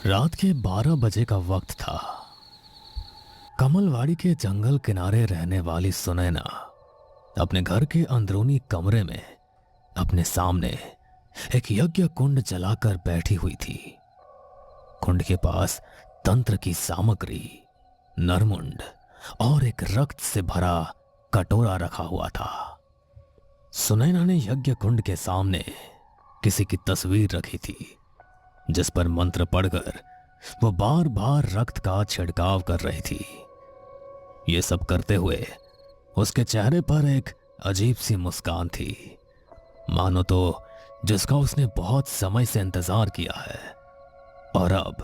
रात के 12 बजे का वक्त था। कमलवाड़ी के जंगल किनारे रहने वाली सुनैना अपने घर के अंदरूनी कमरे में अपने सामने एक यज्ञ कुंड जलाकर बैठी हुई थी। कुंड के पास तंत्र की सामग्री, नरमुंड और एक रक्त से भरा कटोरा रखा हुआ था। सुनैना ने यज्ञ कुंड के सामने किसी की तस्वीर रखी थी, जिस पर मंत्र पढ़कर वो बार बार रक्त का छिड़काव कर रही थी। ये सब करते हुए उसके चेहरे पर एक अजीब सी मुस्कान थी, मानो तो जिसका उसने बहुत समय से इंतजार किया है और अब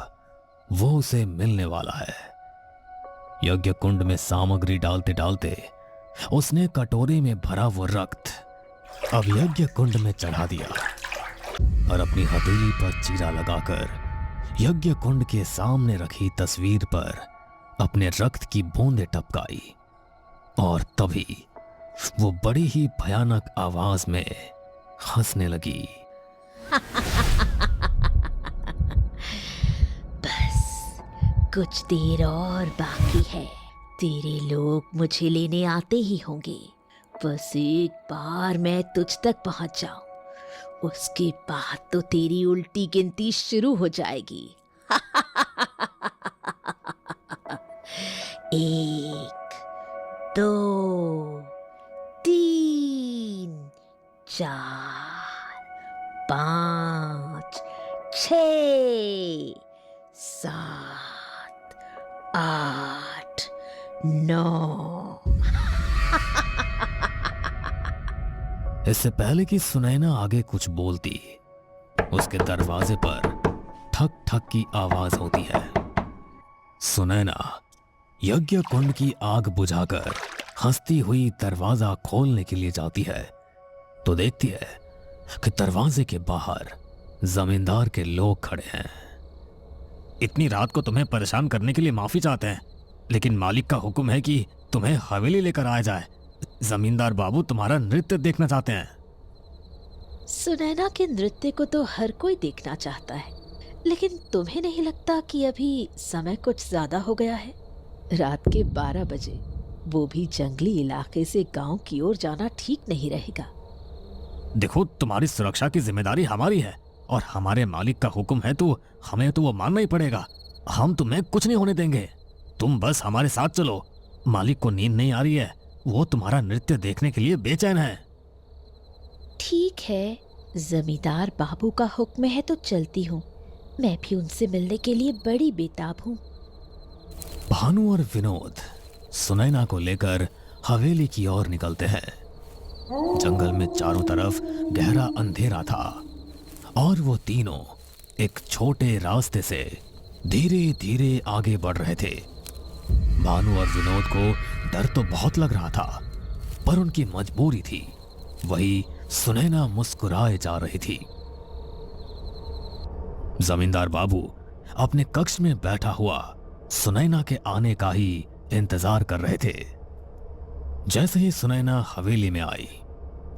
वो उसे मिलने वाला है। यज्ञ कुंड में सामग्री डालते डालते उसने कटोरे में भरा वो रक्त अब यज्ञ कुंड में चढ़ा दिया और अपनी हथेली पर चीरा लगाकर यज्ञ कुंड के सामने रखी तस्वीर पर अपने रक्त की बूंदें टपकाई। और तभी वो बड़ी ही भयानक आवाज में हंसने लगी। बस कुछ देर और बाकी है, तेरे लोग मुझे लेने आते ही होंगे। बस एक बार मैं तुझ तक पहुंच जाऊं, उसके बाद तो तेरी उल्टी गिनती शुरू हो जाएगी। 1 2 3 4 5 6 7 8 9। इससे पहले कि सुनैना आगे कुछ बोलती, उसके दरवाजे पर ठक ठक की आवाज होती है। सुनैना यज्ञ कुंड की आग बुझाकर हंसती हुई दरवाजा खोलने के लिए जाती है तो देखती है कि दरवाजे के बाहर जमींदार के लोग खड़े हैं। इतनी रात को तुम्हें परेशान करने के लिए माफी चाहते हैं, लेकिन मालिक का हुक्म है कि तुम्हें हवेली लेकर आया जाए। जमींदार बाबू तुम्हारा नृत्य देखना चाहते हैं। सुनैना के नृत्य को तो हर कोई देखना चाहता है, लेकिन तुम्हें नहीं लगता कि अभी समय कुछ ज्यादा हो गया है? रात के 12 बजे, वो भी जंगली इलाके से गांव की ओर जाना ठीक नहीं रहेगा। देखो, तुम्हारी सुरक्षा की जिम्मेदारी हमारी है और हमारे मालिक का हुक्म है तो हमें तो वो मानना ही पड़ेगा। हम तुम्हें कुछ नहीं होने देंगे, तुम बस हमारे साथ चलो। मालिक को नींद नहीं आ रही है, वो तुम्हारा नृत्य देखने के लिए बेचैन है। ठीक है, जमींदार बाबू का हुक्म है तो चलती हूँ। मैं भी उनसे मिलने के लिए बड़ी बेताब हूँ। भानु और विनोद सुनैना को लेकर हवेली की ओर निकलते हैं। जंगल में चारों तरफ गहरा अंधेरा था और वो तीनों एक छोटे रास्ते से धीरे धीरे आगे बढ़ रहे थे। भानु और विनोद को डर तो बहुत लग रहा था, पर उनकी मजबूरी थी। वही सुनैना मुस्कुराए जा रही थी। जमींदार बाबू अपने कक्ष में बैठा हुआ सुनैना के आने का ही इंतजार कर रहे थे। जैसे ही सुनैना हवेली में आई,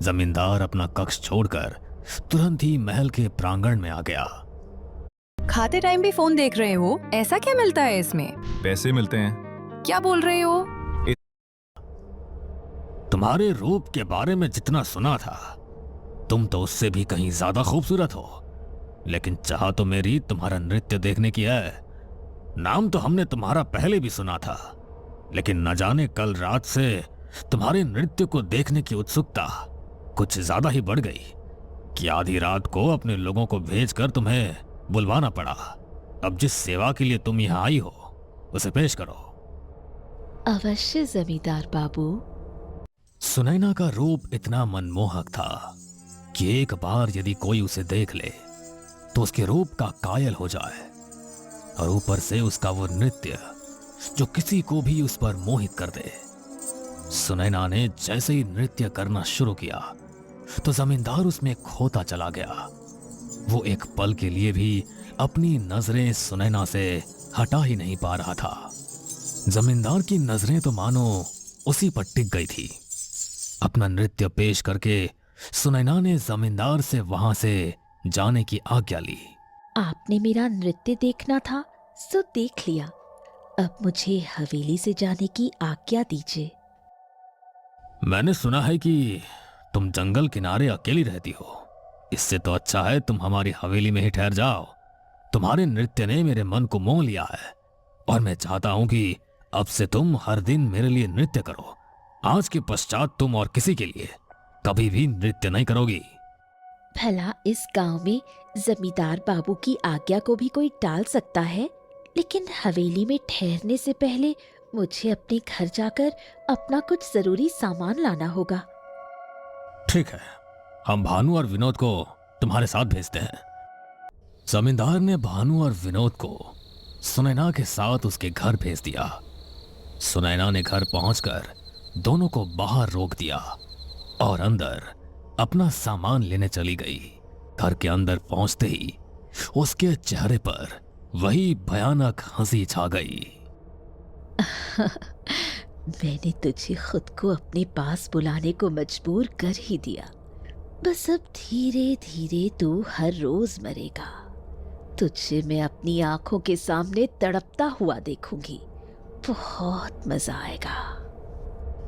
जमींदार अपना कक्ष छोड़कर तुरंत ही महल के प्रांगण में आ गया। खाते टाइम भी फोन देख रहे हो? ऐसा क्या मिलता है इसमें? पैसे मिलते हैं। क्या बोल रहे हो? तुम्हारे रूप के बारे में जितना सुना था, तुम तो उससे भी कहीं ज्यादा खूबसूरत हो, लेकिन चाह तो मेरी तुम्हारा नृत्य देखने की है। नाम तो हमने तुम्हारा पहले भी सुना था, लेकिन न जाने कल रात से तुम्हारे नृत्य को देखने की उत्सुकता कुछ ज्यादा ही बढ़ गई कि आधी रात को अपने लोगों को भेजकर तुम्हें बुलवाना पड़ा। अब जिस सेवा के लिए तुम यहाँ आई हो, उसे पेश करो। अवश्य जमींदार बाबू। सुनैना का रूप इतना मनमोहक था कि एक बार यदि कोई उसे देख ले तो उसके रूप का कायल हो जाए, और ऊपर से उसका वो नृत्य जो किसी को भी उस पर मोहित कर दे। सुनैना ने जैसे ही नृत्य करना शुरू किया तो जमींदार उसमें खोता चला गया। वो एक पल के लिए भी अपनी नजरें सुनैना से हटा ही नहीं पा रहा था। जमींदार की नजरें तो मानो उसी पर टिक गई थी। अपना नृत्य पेश करके सुनैना ने जमींदार से वहां से जाने की आज्ञा ली। आपने मेरा नृत्य देखना था सो देख लिया। अब मुझे हवेली से जाने की आज्ञा दीजिए। मैंने सुना है कि तुम जंगल किनारे अकेली रहती हो। इससे तो अच्छा है तुम हमारी हवेली में ही ठहर जाओ। तुम्हारे नृत्य ने मेरे मन को मोह लिया है और मैं चाहता हूं कि अब से तुम हर दिन मेरे लिए नृत्य करो। आज के पश्चात तुम और किसी के लिए कभी भी नृत्य नहीं करोगी। भला इस गांव में जमींदार बाबू की आज्ञा को भी कोई टाल सकता है? लेकिन हवेली में ठहरने से पहले मुझे अपने घर जाकर अपना कुछ जरूरी सामान लाना होगा। ठीक है, हम भानु और विनोद को तुम्हारे साथ भेजते हैं। जमींदार ने भानु और विनोद को सुनैना के साथ उसके घर भेज दिया। सुनैना ने घर पहुंचकर दोनों को बाहर रोक दिया और अंदर अपना सामान लेने चली गई। घर के अंदर पहुंचते ही उसके चेहरे पर वही भयानक हंसी छा गई। मैंने तुझे खुद को अपने पास बुलाने को मजबूर कर ही दिया। बस अब धीरे धीरे तू हर रोज मरेगा। तुझे मैं अपनी आंखों के सामने तड़पता हुआ देखूंगी। बहुत मजा आएगा।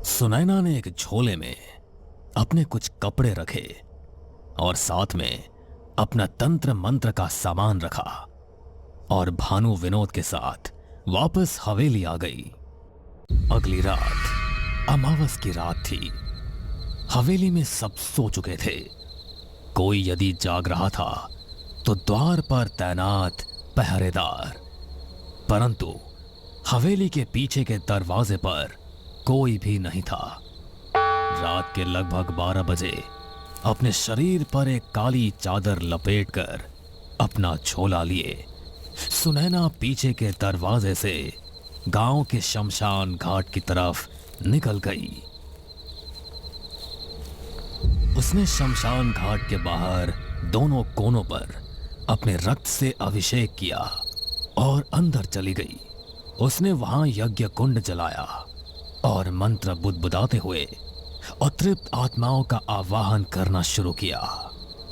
सुनैना ने एक झोले में अपने कुछ कपड़े रखे और साथ में अपना तंत्र मंत्र का सामान रखा और भानु विनोद के साथ वापस हवेली आ गई। अगली रात अमावस की रात थी। हवेली में सब सो चुके थे। कोई यदि जाग रहा था तो द्वार पर तैनात पहरेदार, परंतु हवेली के पीछे के दरवाजे पर कोई भी नहीं था। रात के लगभग 12 बजे अपने शरीर पर एक काली चादर लपेटकर अपना झोला लिए सुनैना पीछे के दरवाजे से गांव के शमशान घाट की तरफ निकल गई। उसने शमशान घाट के बाहर दोनों कोनों पर अपने रक्त से अभिषेक किया और अंदर चली गई। उसने वहां यज्ञ कुंड जलाया और मंत्र बुदबुदाते हुए अतृप्त आत्माओं का आवाहन करना शुरू किया।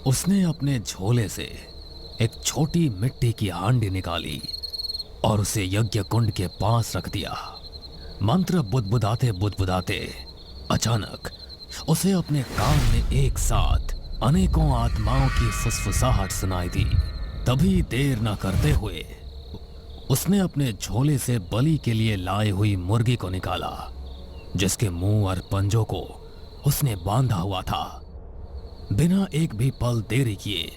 उसने अपने झोले से एक छोटी मिट्टी की हांडी निकाली और उसे यज्ञ कुंड के पास रख दिया। मंत्र बुदबुदाते बुदबुदाते अचानक उसे अपने कान में एक साथ अनेकों आत्माओं की फुसफुसाहट सुनाई दी। तभी देर न करते हुए उसने अपने झोले से बलि के लिए लाई हुई मुर्गी को निकाला, जिसके मुंह और पंजों को उसने बांधा हुआ था। बिना एक भी पल देरी किए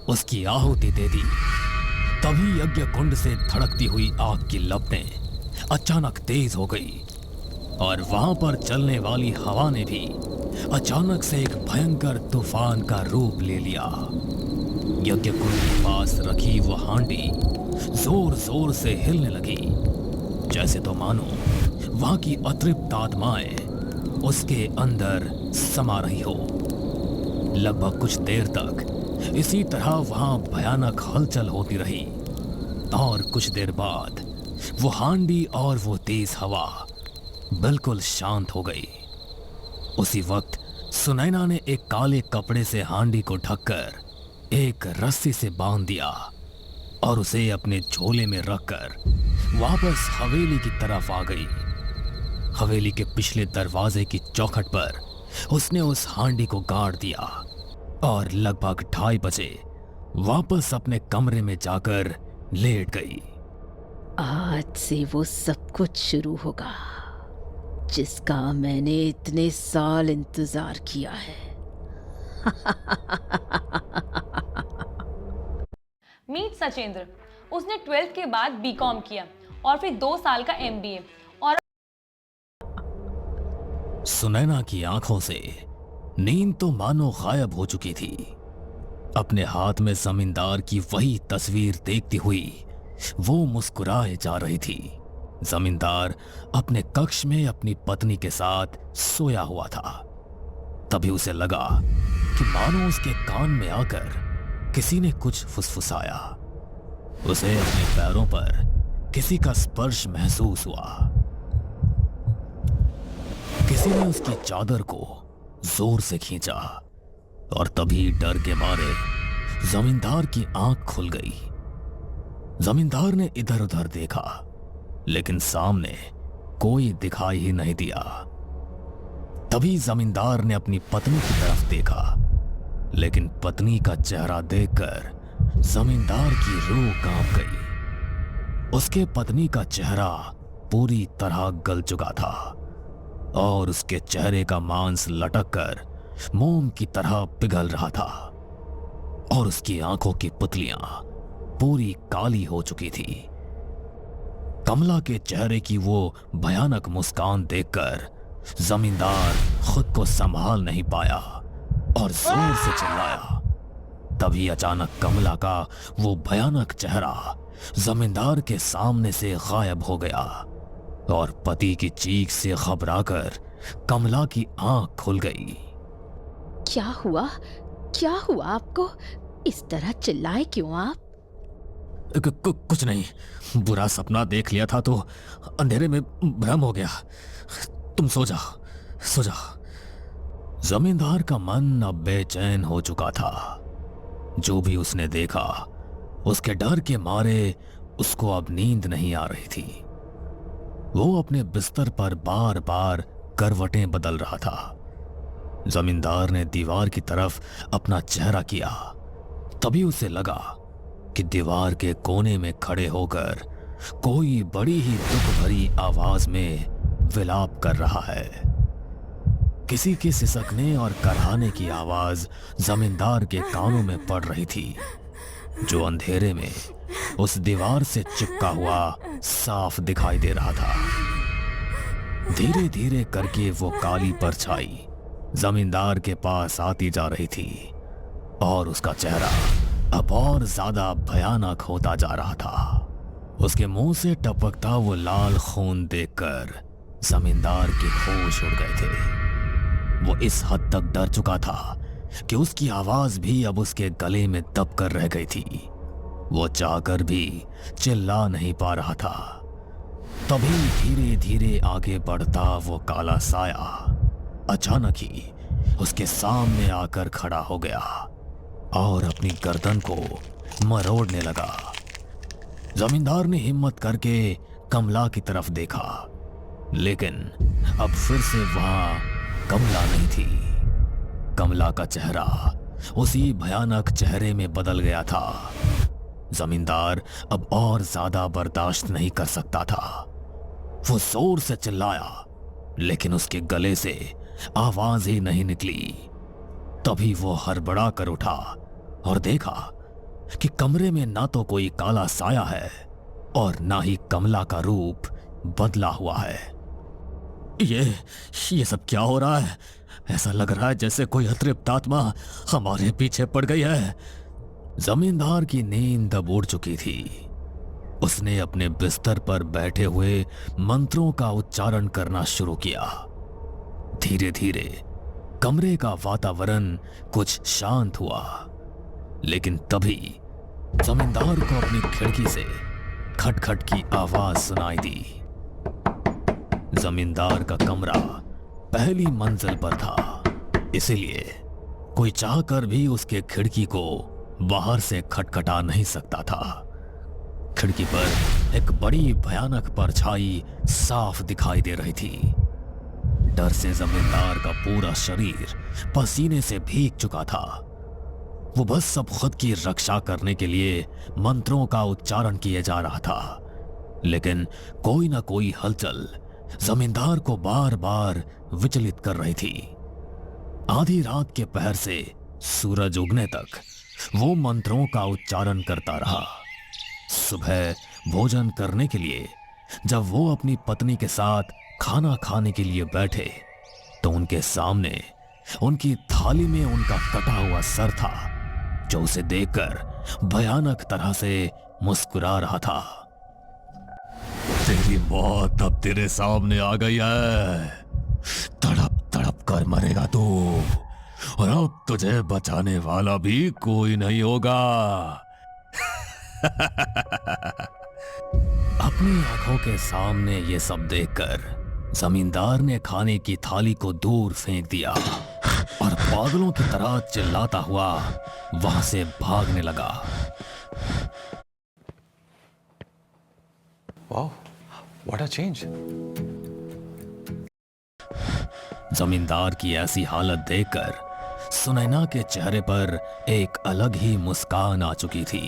उसकी आहुति दे दी। तभी यज्ञ कुंड से धड़कती हुई आग की लपटें अचानक तेज हो गई और वहां पर चलने वाली हवा ने भी अचानक से एक भयंकर तूफान का रूप ले लिया। यज्ञ कुंड के पास रखी वह हांडी जोर जोर से हिलने लगी, जैसे तो मानो वहां की अतृप्त आत्माएं उसके अंदर समा रही हो। लगभग कुछ देर तक इसी तरह वहां भयानक हलचल होती रही और कुछ देर बाद वो हांडी और वो तेज हवा बिल्कुल शांत हो गई। उसी वक्त सुनैना ने एक काले कपड़े से हांडी को ढककर एक रस्सी से बांध दिया और उसे अपने झोले में रखकर वापस हवेली की तरफ आ गई। हवेली के पिछले दरवाजे की चौखट पर उसने उस हांडी को गाड़ दिया और लगभग 2:30 बजे वापस अपने कमरे में जाकर लेट गई। आज से वो सब कुछ शुरू होगा जिसका मैंने इतने साल इंतजार किया है। मीट सचेंद्र। उसने 12th के बाद बीकॉम किया और फिर 2 साल का MBA और सुनैना की आंखों से नींद तो मानो गायब हो चुकी थी। अपने हाथ में जमींदार की वही तस्वीर देखती हुई वो मुस्कुराए जा रही थी। जमींदार अपने कक्ष में अपनी पत्नी के साथ सोया हुआ था। तभी उसे लगा कि मानो उसके कान में आकर किसी ने कुछ फुसफुसाया। उसे अपने पैरों पर किसी का स्पर्श महसूस हुआ। किसी ने उसकी चादर को जोर से खींचा और तभी डर के मारे जमींदार की आंख खुल गई जमींदार ने इधर उधर देखा, लेकिन सामने कोई दिखाई ही नहीं दिया। तभी जमींदार ने अपनी पत्नी की तरफ देखा, लेकिन पत्नी का चेहरा देखकर जमींदार की रूह कांप गई। उसके पत्नी का चेहरा पूरी तरह गल चुका था और उसके चेहरे का मांस लटककर मोम की तरह पिघल रहा था और उसकी आंखों की पुतलियां पूरी काली हो चुकी थी। कमला के चेहरे की वो भयानक मुस्कान देखकर जमींदार खुद को संभाल नहीं पाया और जोर से चिल्लाया। तभी अचानक कमला का वो भयानक चेहरा जमींदार के सामने से गायब हो गया और पति की चीख से घबराकर कमला की आंख खुल गई। क्या हुआ? क्या हुआ आपको? इस तरह चिल्लाए क्यों आप? कुछ नहीं, बुरा सपना देख लिया था तो अंधेरे में भ्रम हो गया। तुम सो जाओ, सो जाओ। जमींदार का मन अब बेचैन हो चुका था। जो भी उसने देखा, उसके डर के मारे उसको अब नींद नहीं आ रही थी। वो अपने बिस्तर पर बार बार करवटें बदल रहा था। जमींदार ने दीवार की तरफ अपना चेहरा किया। तभी उसे लगा कि दीवार के कोने में खड़े होकर कोई बड़ी ही दुख भरी आवाज में विलाप कर रहा है। किसी के सिसकने और कराहने की आवाज जमींदार के कानों में पड़ रही थी, जो अंधेरे में उस दीवार से चिपका हुआ साफ दिखाई दे रहा था। धीरे धीरे करके वो काली परछाई जमींदार के पास आती जा रही थी और उसका चेहरा अब और ज्यादा भयानक होता जा रहा था। उसके मुंह से टपकता वो लाल खून देखकर जमींदार के होश उड़ गए थे। वो इस हद तक डर चुका था कि उसकी आवाज भी अब उसके गले में दब कर रह गई थी। वो चाहकर भी चिल्ला नहीं पा रहा था। तभी धीरे धीरे आगे बढ़ता वो काला साया अचानक ही उसके सामने आकर खड़ा हो गया और अपनी गर्दन को मरोड़ने लगा। जमींदार ने हिम्मत करके कमला की तरफ देखा, लेकिन अब फिर से वहां कमला नहीं थी। कमला का चेहरा उसी भयानक चेहरे में बदल गया था। जमींदार अब और ज्यादा बर्दाश्त नहीं कर सकता था। वो जोर से चिल्लाया, लेकिन उसके गले से आवाज ही नहीं निकली। तभी वो हड़बड़ा कर उठा और देखा कि कमरे में ना तो कोई काला साया है और ना ही कमला का रूप बदला हुआ है। ये सब क्या हो रहा है? ऐसा लग रहा है जैसे कोई अतृप्त आत्मा हमारे पीछे पड़ गई है। जमींदार की नींद अब उड़ चुकी थी। उसने अपने बिस्तर पर बैठे हुए मंत्रों का उच्चारण करना शुरू किया। धीरे धीरे कमरे का वातावरण कुछ शांत हुआ, लेकिन तभी जमींदार को अपनी खिड़की से खटखट की आवाज सुनाई दी। जमींदार का कमरा पहली मंजिल पर था, इसलिए कोई चाहकर भी उसके खिड़की को बाहर से खटखटा नहीं सकता था। खिड़की पर एक बड़ी भयानक परछाई साफ दिखाई दे रही थी। डर से जमींदार का पूरा शरीर पसीने से भीग चुका था। वो बस सब खुद की रक्षा करने के लिए मंत्रों का उच्चारण किए जा रहा था, लेकिन कोई ना कोई हलचल जमींदार को बार बार विचलित कर रही थी। आधी रात के पहर से सूरज उगने तक वो मंत्रों का उच्चारण करता रहा। सुबह भोजन करने के लिए जब वो अपनी पत्नी के साथ खाना खाने के लिए बैठे, तो उनके सामने उनकी थाली में उनका कटा हुआ सर था, जो उसे देखकर भयानक तरह से मुस्कुरा रहा था। तेरी मौत अब तेरे सामने आ गई है। तड़प तड़प कर मरेगा तू, और अब तुझे बचाने वाला भी कोई नहीं होगा। अपनी आंखों के सामने ये सब देखकर जमींदार ने खाने की थाली को दूर फेंक दिया और पागलों की तरह चिल्लाता हुआ वहां से भागने लगा। Wow, what a change. जमींदार की ऐसी हालत देखकर सुनैना के चेहरे पर एक अलग ही मुस्कान आ चुकी थी।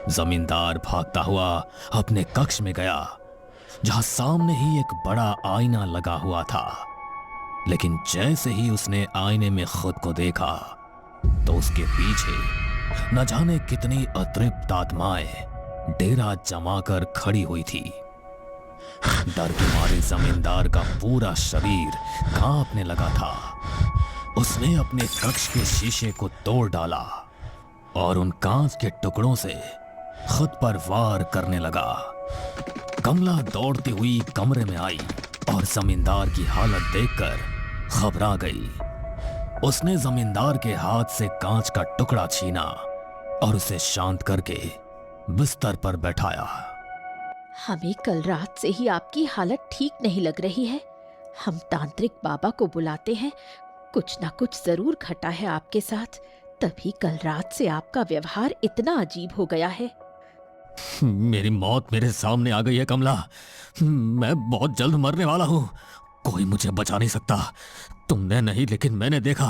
जमींदार भागता हुआ अपने कक्ष में गया, जहां सामने ही एक बड़ा आईना लगा हुआ था। लेकिन जैसे ही उसने आईने में खुद को देखा तो उसके पीछे न जाने कितनी अतृप्त आत्माएं डेरा जमाकर खड़ी हुई थी। डर के मारे जमींदार का पूरा शरीर कांपने लगा था। उसने अपने कक्ष के शीशे को तोड़ डाला और उन कांच के टुकड़ों से खुद पर वार करने लगा। कमला दौड़ती हुई कमरे में आई और जमींदार की हालत देखकर घबरा गई। उसने जमींदार के हाथ से कांच का टुकड़ा छीना और उसे शांत करके बिस्तर पर बैठाया। हमें कल रात से ही आपकी हालत ठीक नहीं लग रही है। हम तांत्रिक बाबा को बुलाते हैं, कुछ ना कुछ जरूर घटा है आपके साथ, तभी कल रात से आपका व्यवहार इतना अजीब हो गया है। मेरी मौत मेरे सामने आ गई है कमला। मैं बहुत जल्द मरने वाला हूँ। कोई मुझे बचा नहीं सकता। तुमने नहीं, लेकिन मैंने देखा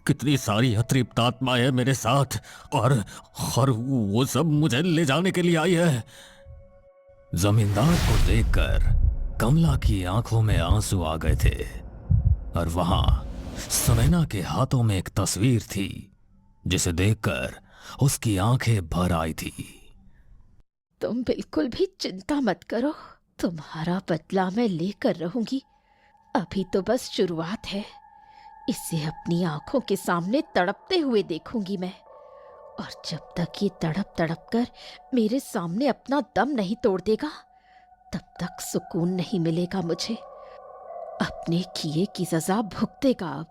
कितनी सारी अतृप्त आत्माएं है मेरे साथ, और वो सब मुझे ले जाने के लिए आई है। जमींदार को देखकर कमला की आंखों में आंसू आ गए थे और वहां सुनैना के हाथों में एक तस्वीर थी जिसे देखकर उसकी आंखें भर आई थी। तुम बिल्कुल भी चिंता मत करो, तुम्हारा बदला मैं लेकर रहूंगी। अभी तो बस शुरुआत है। इसे अपनी आंखों के सामने तड़पते हुए देखूंगी मैं, और जब तक ये तड़प तड़प कर मेरे सामने अपना दम नहीं तोड़ देगा, तब तक सुकून नहीं मिलेगा मुझे। अपने किए की सजा भुगतेगा अब।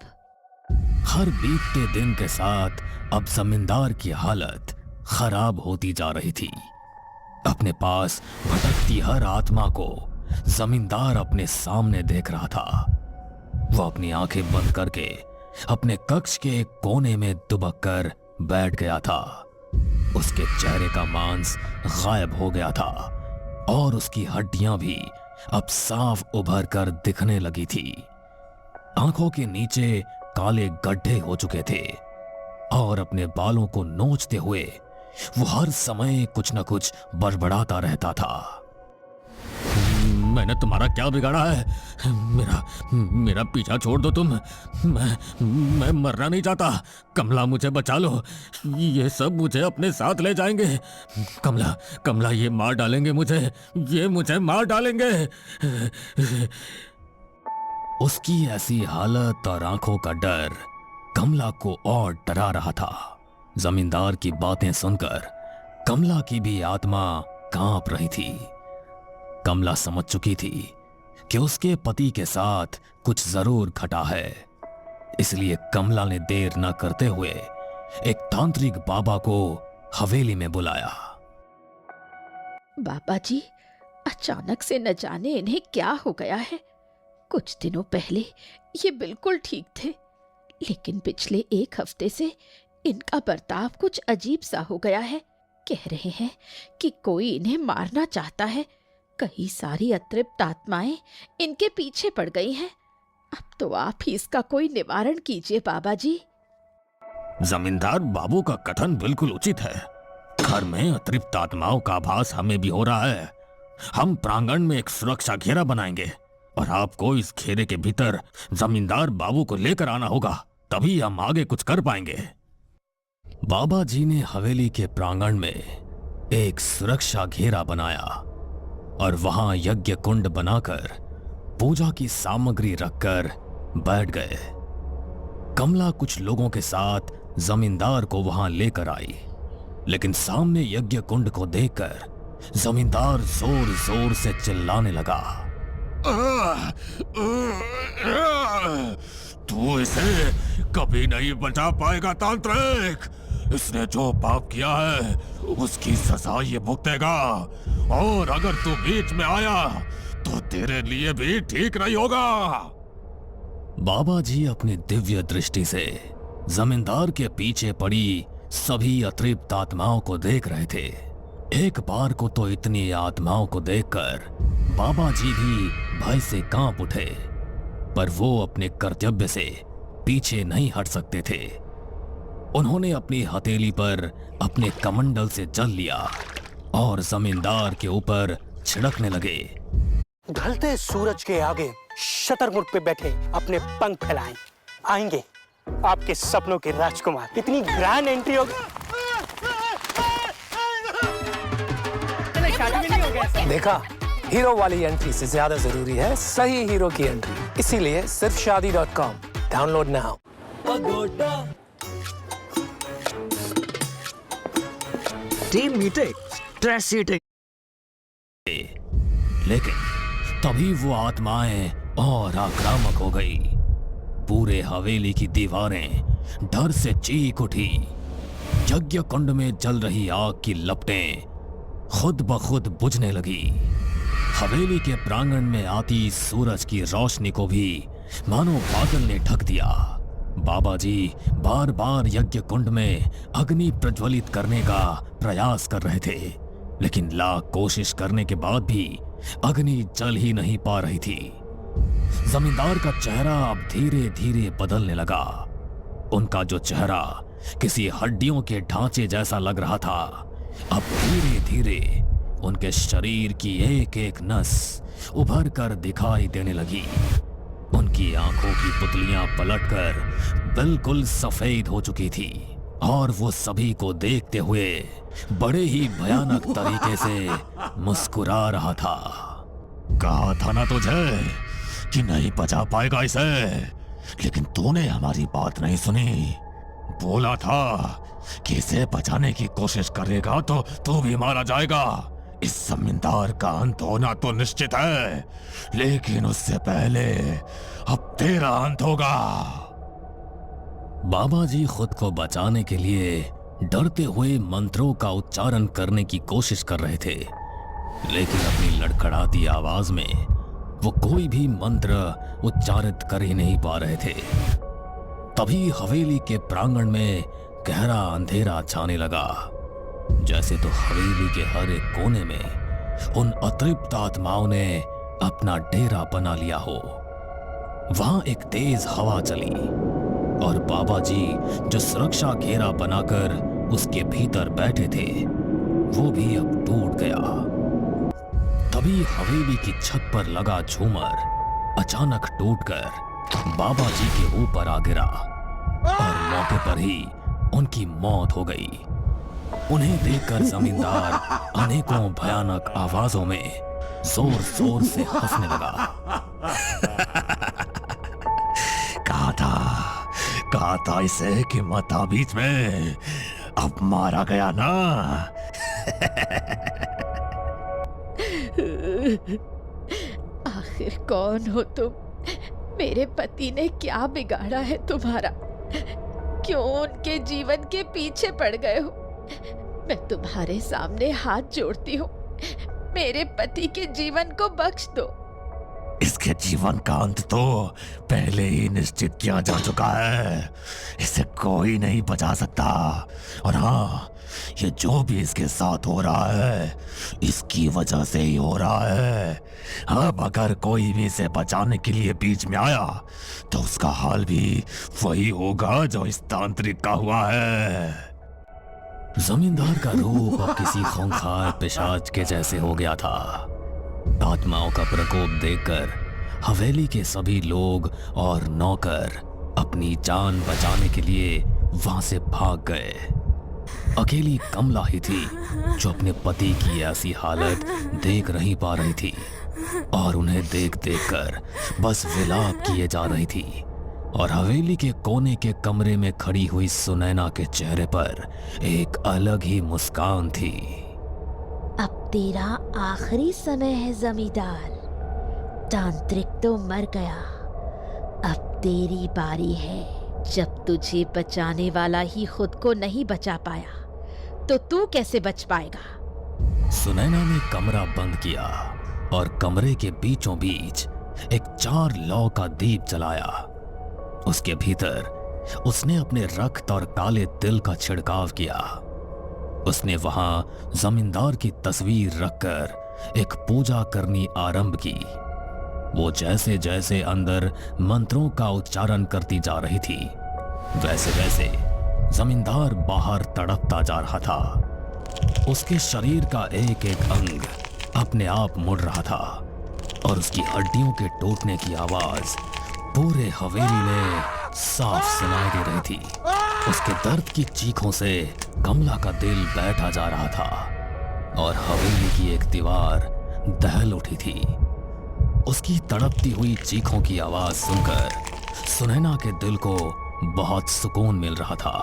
हर बीतते दिन के साथ अब जमींदार की हालत खराब होती जा रही थी। अपने पास भटकती हर आत्मा को जमींदार अपने सामने देख रहा था। वो अपनी आंखें बंद करके अपने कक्ष के एक कोने में दुबक कर बैठ गया था। उसके चेहरे का मांस गायब हो गया था और उसकी हड्डियां भी अब साफ उभर कर दिखने लगी थी। आंखों के नीचे काले गड्ढे हो चुके थे और अपने बालों को नोचते हुए वो हर समय कुछ न कुछ बड़बड़ाता रहता था। मैंने तुम्हारा क्या बिगाड़ा है? मेरा पीछा छोड़ दो तुम। मैं मरना नहीं चाहता। कमला, मुझे बचा लो। ये सब मुझे अपने साथ ले जाएंगे। कमला, ये मार डालेंगे मुझे। ये मुझे मार डालेंगे। उसकी ऐसी हालत और आंखों का डर कमला को और डरा रहा था। जमींदार की बातें सुनकर कमला की भी आत्मा कांप रही थी। कमला समझ चुकी थी कि उसके पति के साथ कुछ जरूर घटा है, इसलिए कमला ने देर न करते हुए एक तांत्रिक बाबा को हवेली में बुलाया। बाबा जी, अचानक से न जाने इन्हें क्या हो गया है। कुछ दिनों पहले ये बिल्कुल ठीक थे, लेकिन पिछले एक हफ्ते से इनका बर्ताव कुछ अजीब सा हो गया है। कह रहे हैं कि कोई इन्हें मारना चाहता है। कई सारी अतृप्त आत्माएं इनके पीछे पड़ गई हैं। अब तो आप ही इसका कोई निवारण कीजिए बाबा जी। जमींदार बाबू का कथन बिल्कुल उचित है। घर में अतृप्त आत्माओं का आभास हमें भी हो रहा है। हम प्रांगण में एक सुरक्षा घेरा बनाएंगे और आपको इस घेरे के भीतर जमींदार बाबू को लेकर आना होगा, तभी हम आगे कुछ कर पाएंगे। बाबा जी ने हवेली के प्रांगण में एक सुरक्षा घेरा बनाया और वहां यज्ञ कुंड बनाकर पूजा की सामग्री रखकर बैठ गए। कमला कुछ लोगों के साथ जमींदार को वहां लेकर आई, लेकिन सामने यज्ञ कुंड को देखकर जमींदार जोर जोर से चिल्लाने लगा। तू इसे कभी नहीं बचा पाएगा तांत्रिक। इसने जो पाप किया है उसकी सजा ये भुगतेगा, और अगर तू बीच में आया तो तेरे लिए भी ठीक नहीं होगा। बाबा जी अपनी दिव्य दृष्टि से जमींदार के पीछे पड़ी सभी अतृप्त आत्माओं को देख रहे थे एक बार को तो इतनी आत्माओं को देखकर बाबा जी भी भय से कांप उठे, पर वो अपने कर्तव्य से पीछे नहीं हट सकते थे। उन्होंने अपनी हथेली पर अपने कमंडल से जल लिया और जमींदार के ऊपर छिड़कने लगे। ढलते सूरज के आगे शतरमुर्ग पे बैठे अपने पंख फैलाएं, आएंगे आपके सपनों के राजकुमार। इतनी ग्रैंड एंट्री होगी। देखा, हीरो वाली एंट्री से ज्यादा जरूरी है सही हीरो की एंट्री। इसीलिए सिर्फ शादी.com download now. Team meeting, stress eating. लेकिन तभी वो आत्माएं और आक्रामक हो गई। पूरे हवेली की दीवारें डर से चीख उठी। यज्ञ कुंड में जल रही आग की लपटें खुद ब खुद बुझने लगी। हवेली के प्रांगण में आती सूरज की रोशनी को भी मानो बादल ने ढक दिया। बाबा जी बार बार यज्ञ कुंड में अग्नि प्रज्वलित करने का प्रयास कर रहे थे, लेकिन लाख कोशिश करने के बाद भी अग्नि जल ही नहीं पा रही थी। जमींदार का चेहरा अब धीरे धीरे बदलने लगा। उनका जो चेहरा किसी हड्डियों के ढांचे जैसा लग रहा था, अब धीरे धीरे उनके शरीर की एक एक नस उभर कर दिखाई देने लगी। उनकी आंखों की पुतलियां पलटकर बिल्कुल सफेद हो चुकी थी और वो सभी को देखते हुए बड़े ही भयानक तरीके से मुस्कुरा रहा था। कहा था ना तुझे कि नहीं बचा पाएगा इसे, लेकिन तूने हमारी बात नहीं सुनी। बोला था कि इसे बचाने की कोशिश करेगा तो तू भी मारा जाएगा। इस जमींदार का अंत होना तो निश्चित है, लेकिन उससे पहले अब तेरा अंत होगा। बाबा जी खुद को बचाने के लिए डरते हुए मंत्रों का उच्चारण करने की कोशिश कर रहे थे, लेकिन अपनी लड़खड़ाती आवाज में वो कोई भी मंत्र उच्चारित कर ही नहीं पा रहे थे। तभी हवेली के प्रांगण में गहरा अंधेरा छाने लगा, जैसे तो हवेली के हर एक कोने में उन अतृप्त आत्माओं ने अपना डेरा बना लिया हो। वहां एक तेज हवा चली और बाबा जी जो सुरक्षा घेरा बनाकर उसके भीतर बैठे थे, वो भी अब टूट गया। तभी हवेली की छत पर लगा झूमर अचानक टूटकर बाबा जी के ऊपर आ गिरा और मौके पर ही उनकी मौत हो गई। उन्हें देखकर जमींदार अनेकों भयानक आवाजों में जोर जोर से हंसने लगा। कहा था इसे कि मता बीच में, अब मारा गया ना। आखिर कौन हो तुम? मेरे पति ने क्या बिगाड़ा है तुम्हारा? क्यों उनके जीवन के पीछे पड़ गए हो? मैं तुम्हारे सामने हाथ जोड़ती हूँ, मेरे पति के जीवन को बख्श दो। इसके जीवन का अंत तो पहले ही निश्चित किया जा चुका है। इसे कोई नहीं बचा सकता। और हाँ, ये जो भी इसके साथ हो रहा है, इसकी वजह से ही हो रहा है। अब अगर कोई भी इसे बचाने के लिए बीच में आया तो उसका हाल भी वही होगा जो इस तांत्रिक का हुआ है। जमींदार का रूप अब किसी खूंखार पिशाच के जैसे हो गया था। आत्माओं का प्रकोप देखकर हवेली के सभी लोग और नौकर अपनी जान बचाने के लिए वहां से भाग गए। अकेली कमला ही थी जो अपने पति की ऐसी हालत देख नहीं पा रही थी और उन्हें देख देख कर बस विलाप किए जा रही थी। और हवेली के कोने के कमरे में खड़ी हुई सुनैना के चेहरे पर एक अलग ही मुस्कान थी। अब तेरा आखिरी समय है जमींदार। तांत्रिक तो मर गया, अब तेरी बारी है। जब तुझे बचाने वाला ही खुद को नहीं बचा पाया तो तू कैसे बच पाएगा? सुनैना ने कमरा बंद किया और कमरे के बीचों बीच एक 4 लौ का दीप जलाया। उसके भीतर उसने अपने रक्त और काले तिल का छिड़काव किया। उसने वहां जमींदार की तस्वीर रखकर एक पूजा करनी आरंभ की। वो जैसे जैसे अंदर मंत्रों का उच्चारण करती जा रही थी, वैसे वैसे जमींदार बाहर तड़पता जा रहा था। उसके शरीर का एक एक अंग अपने आप मुड़ रहा था और उसकी हड्डियों के टूटने की आवाज पूरे हवेली में साफ सुनाई दे रही थी। उसके दर्द की चीखों से कमला का दिल बैठा जा रहा था और हवेली की एक दीवार दहल उठी थी। उसकी तड़पती हुई चीखों की आवाज सुनकर सुनैना के दिल को बहुत सुकून मिल रहा था।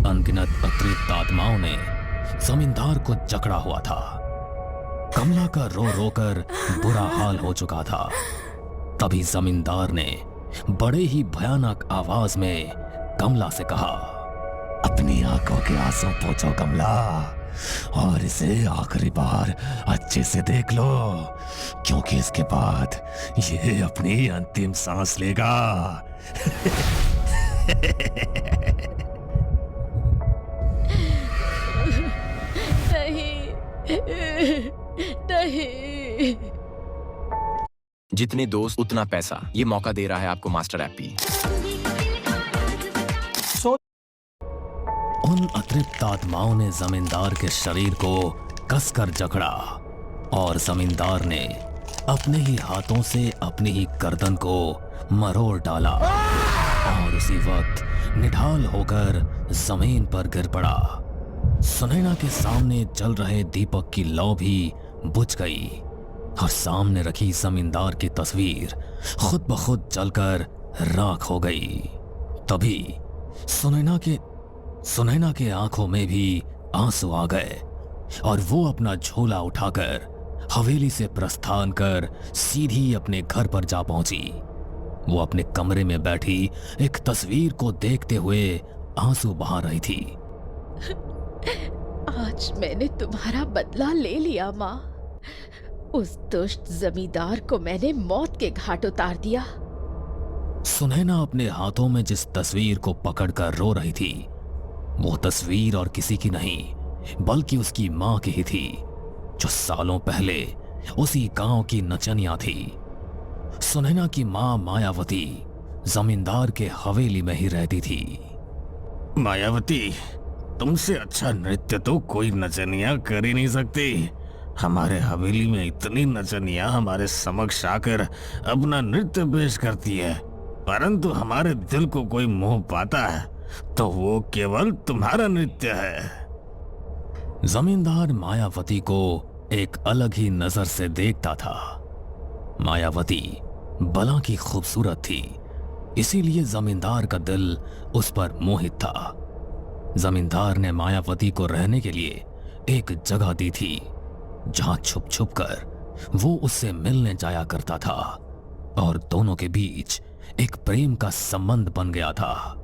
अनगिनत अतिरिक्त आत्माओं ने जमींदार को जकड़ा हुआ था। कमला का रो रोकर बुरा हाल हो चुका था। तभी जमींदार ने बड़े ही भयानक आवाज में कमला से कहा, अपनी आंखों के आंसू पोंछो कमला, और इसे आखिरी बार अच्छे से देख लो, क्योंकि इसके बाद ये अपनी अंतिम सांस लेगा। नहीं। जितने दोस्त उतना पैसा, ये मौका दे रहा है आपको मास्टर एप्पी। उन अतृप्त आत्माओं ने जमींदार के शरीर को कसकर जकड़ा और जमींदार ने अपने ही हाथों से अपनी ही गर्दन को मरोड़ डाला और उसी वक्त निढाल होकर जमीन पर गिर पड़ा। सुनैना के सामने जल रहे दीपक की लौ भी बुझ गई और सामने रखी जमींदार की तस्वीर खुद ब खुद जलकर राख हो गई। तभी सुनैना के आंखों में भी आंसू आ गए और वो अपना झोला उठाकर हवेली से प्रस्थान कर सीधी अपने घर पर जा पहुंची। वो अपने कमरे में बैठी एक तस्वीर को देखते हुए आंसू बहा रही थी। आज मैंने तुम्हारा बदला ले लिया माँ। उस दुष्ट जमींदार को मैंने मौत के घाट उतार दिया। सुनैना अपने हाथों में जिस तस्वीर को पकड़कर रो रही थी, वो तस्वीर और किसी की नहीं बल्कि उसकी मां की ही थी, जो सालों पहले उसी गांव की नचनिया थी। सुनैना की मां मायावती जमींदार के हवेली में ही रहती थी। मायावती, तुमसे अच्छा नृत्य तो कोई नचनिया कर ही नहीं सकती। हमारे हवेली में इतनी नचनिया हमारे समक्ष आकर अपना नृत्य पेश करती है, परंतु हमारे दिल को कोई मोह पाता है तो वो केवल तुम्हारा नृत्य है। जमींदार मायावती को एक अलग ही नजर से देखता था। मायावती बला की खूबसूरत थी, इसीलिए जमींदार का दिल उस पर मोहित था। जमींदार ने मायावती को रहने के लिए एक जगह दी थी, जहां छुप छुप कर वो उससे मिलने जाया करता था और दोनों के बीच एक प्रेम का संबंध बन गया था।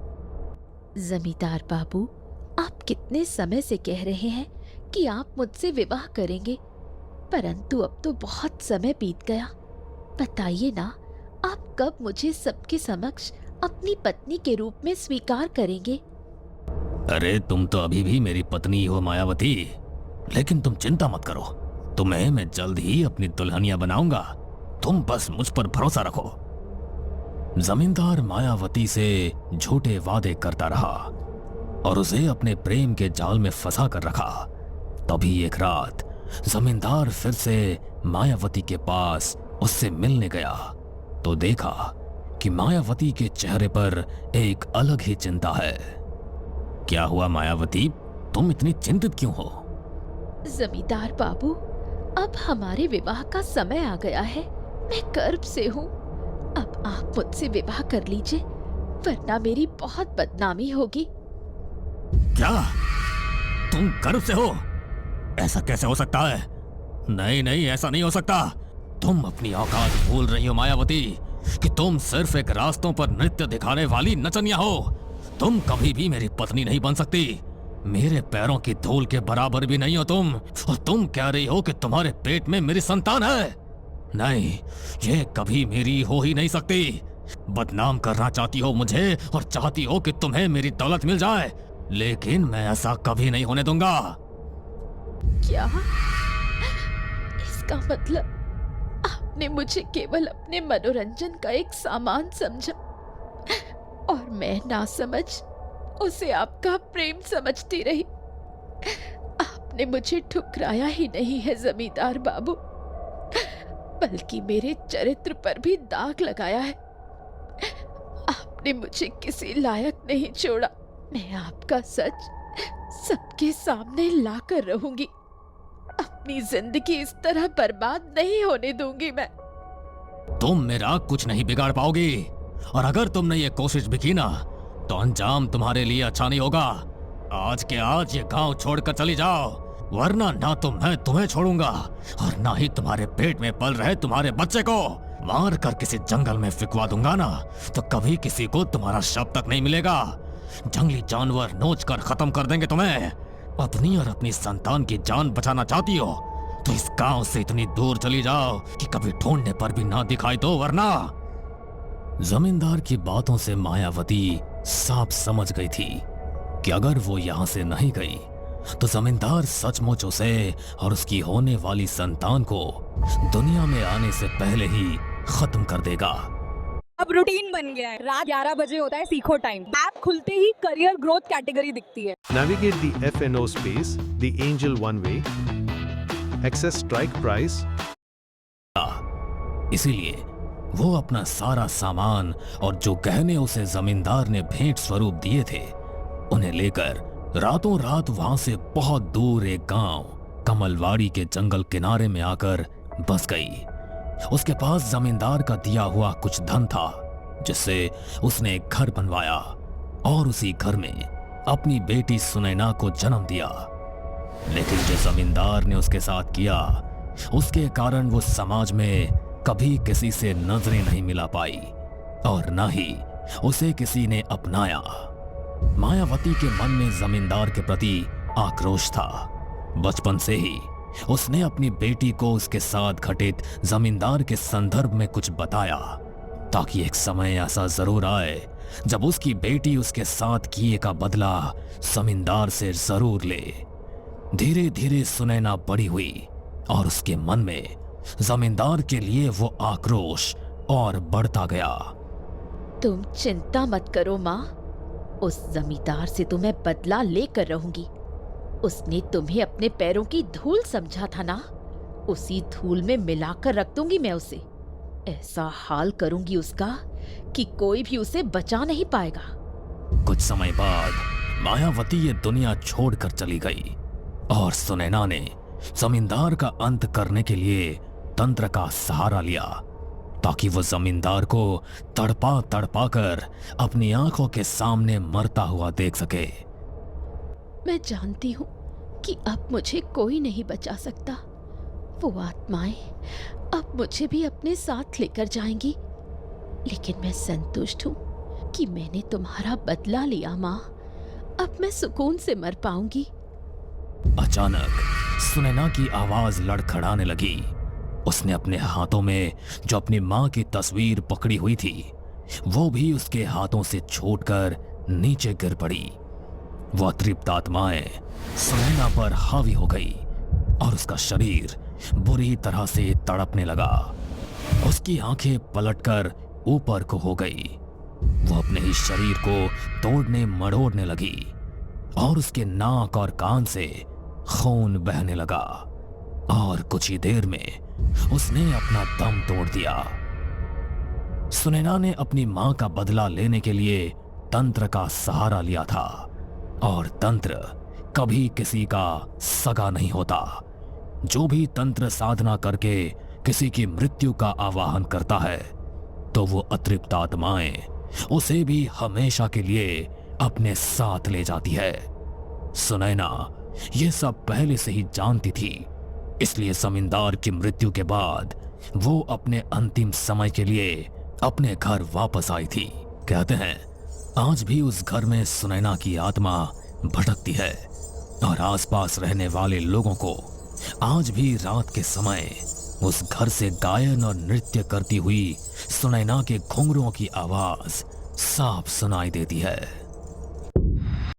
जमींदार बाबू, आप कितने समय से कह रहे हैं कि आप मुझसे विवाह करेंगे, परंतु अब तो बहुत समय बीत गया। बताइए ना, आप कब मुझे सबके समक्ष अपनी पत्नी के रूप में स्वीकार करेंगे? अरे तुम तो अभी भी मेरी पत्नी हो मायावती, लेकिन तुम चिंता मत करो, तुम्हें मैं जल्द ही अपनी दुल्हनिया बनाऊंगा। तुम बस मुझ पर भरोसा रखो। जमींदार मायावती से झूठे वादे करता रहा और उसे अपने प्रेम के जाल में फंसा कर रखा। तभी एक रात जमींदार फिर से मायावती के पास उससे मिलने गया तो देखा कि मायावती के चेहरे पर एक अलग ही चिंता है। क्या हुआ मायावती, तुम इतनी चिंतित क्यों हो? जमींदार बाबू, अब हमारे विवाह का समय आ गया है। मैं गर्भ से हूँ। अब आप मुझसे विवाह कर लीजिए, वरना मेरी बहुत बदनामी होगी। क्या तुम गर्व से हो? ऐसा कैसे हो सकता है? नहीं नहीं, ऐसा नहीं हो सकता। तुम अपनी औकात भूल रही हो मायावती कि तुम सिर्फ एक रास्तों पर नृत्य दिखाने वाली नचनिया हो। तुम कभी भी मेरी पत्नी नहीं बन सकती। मेरे पैरों की धूल के बराबर भी नहीं हो तुम, और तुम कह रही हो कि तुम्हारे पेट में मेरी संतान है। नहीं, ये कभी मेरी हो ही नहीं सकती। बदनाम करना चाहती हो मुझे और चाहती हो कि तुम्हें मेरी दौलत मिल जाए, लेकिन मैं ऐसा कभी नहीं होने दूंगा। क्या? इसका मतलब आपने मुझे केवल अपने मनोरंजन का एक सामान समझा और मैं ना समझ उसे आपका प्रेम समझती रही। आपने मुझे ठुकराया ही नहीं है जमींदार बाबू, बल्कि मेरे चरित्र पर भी दाग लगाया है। आपने मुझे किसी लायक नहीं छोड़ा। मैं आपका सच सबके सामने लाकर रहूंगी। अपनी जिंदगी इस तरह बर्बाद नहीं होने दूंगी मैं। तुम मेरा कुछ नहीं बिगाड़ पाओगी, और अगर तुमने ये कोशिश भी की ना तो अंजाम तुम्हारे लिए अच्छा नहीं होगा। आज के आज ये गांव छोड़कर चली जाओ, वरना ना तो मैं तुम्हें छोड़ूंगा और ना ही तुम्हारे पेट में पल रहे तुम्हारे बच्चे को मार कर किसी जंगल में फिकवा दूंगा ना तो कभी किसी को तुम्हारा शव तक नहीं मिलेगा। जंगली जानवर नोच कर खत्म कर देंगे तुम्हें। अपनी और अपनी संतान की जान बचाना चाहती हो तो इस गांव से इतनी दूर चली जाओ कि कभी ढूंढने पर भी ना दिखाई दो, वरना। जमींदार की बातों से मायावती साफ समझ गई थी कि अगर वो यहाँ से नहीं गई तो जमींदार सचमुच उसे और उसकी होने वाली संतान को दुनिया में आने से पहले ही खत्म कर देगा। अब रूटीन बन गया है, रात 11 बजे होता है सीखो टाइम। ऐप खुलते ही करियर ग्रोथ कैटेगरी दिखती है। Navigate the FNO space, the Angel One Way, access strike price। इसीलिए वो अपना सारा सामान और जो गहने उसे जमींदार ने भेंट स्वरूप दिए थे उन्हें लेकर रातों रात वहां से बहुत दूर एक गांव कमलवाड़ी के जंगल किनारे में आकर बस गई। उसके पास जमींदार का दिया हुआ कुछ धन था जिससे उसने एक घर बनवाया और उसी घर में अपनी बेटी सुनैना को जन्म दिया। लेकिन जो जमींदार ने उसके साथ किया उसके कारण वो समाज में कभी किसी से नजरें नहीं मिला पाई और न ही उसे किसी ने अपनाया। मायावती के मन में जमींदार के प्रति आक्रोश था। बचपन से ही उसने अपनी बेटी को उसके साथ घटित जमींदार के संदर्भ में कुछ बताया ताकि एक समय ऐसा जरूर आए जब उसकी बेटी उसके साथ किए का बदला जमींदार से जरूर ले। धीरे धीरे सुनैना बड़ी हुई और उसके मन में जमींदार के लिए वो आक्रोश और बढ़ता गया। तुम चिंता मत करो माँ, उस जमींदार से तो मैं बदला लेकर रहूंगी। उसने तुम्हें अपने पैरों की धूल समझा था ना, उसी धूल में मिलाकर रख दूंगी मैं उसे। ऐसा हाल करूंगी उसका कि कोई भी उसे बचा नहीं पाएगा। कुछ समय बाद मायावती ये दुनिया छोड़कर चली गई और सुनैना ने जमींदार का अंत करने के लिए तंत्र का सहारा लिया ताकि वो जमींदार को तड़पा तड़पा कर अपनी आंखों के सामने मरता हुआ देख सके। मैं जानती हूँ कि अब मुझे कोई नहीं बचा सकता। वो आत्माएं अब मुझे भी अपने साथ लेकर जाएंगी, लेकिन मैं संतुष्ट हूँ कि मैंने तुम्हारा बदला लिया माँ। अब मैं सुकून से मर पाऊंगी। अचानक सुनैना की आवाज लड़खड़ाने लगी। उसने अपने हाथों में जो अपनी मां की तस्वीर पकड़ी हुई थी वो भी उसके हाथों से छूटकर नीचे गिर पड़ी। वो अतृप्त आत्माएं सुनैना पर हावी हो गई और उसका शरीर बुरी तरह से तड़पने लगा। उसकी आंखें पलटकर ऊपर को हो गई। वो अपने ही शरीर को तोड़ने मरोड़ने लगी और उसके नाक और कान से खून बहने लगा और कुछ ही देर में उसने अपना दम तोड़ दिया। सुनैना ने अपनी मां का बदला लेने के लिए तंत्र का सहारा लिया था और तंत्र कभी किसी का सगा नहीं होता। जो भी तंत्र साधना करके किसी की मृत्यु का आवाहन करता है तो वो अतृप्त आत्माएं उसे भी हमेशा के लिए अपने साथ ले जाती है। सुनैना ये सब पहले से ही जानती थी, इसलिए जमींदार की मृत्यु के बाद वो अपने अंतिम समय के लिए अपने घर वापस आई थी। कहते हैं आज भी उस घर में सुनैना की आत्मा भटकती है और आसपास रहने वाले लोगों को आज भी रात के समय उस घर से गायन और नृत्य करती हुई सुनैना के घुंघरुओं की आवाज साफ सुनाई देती है।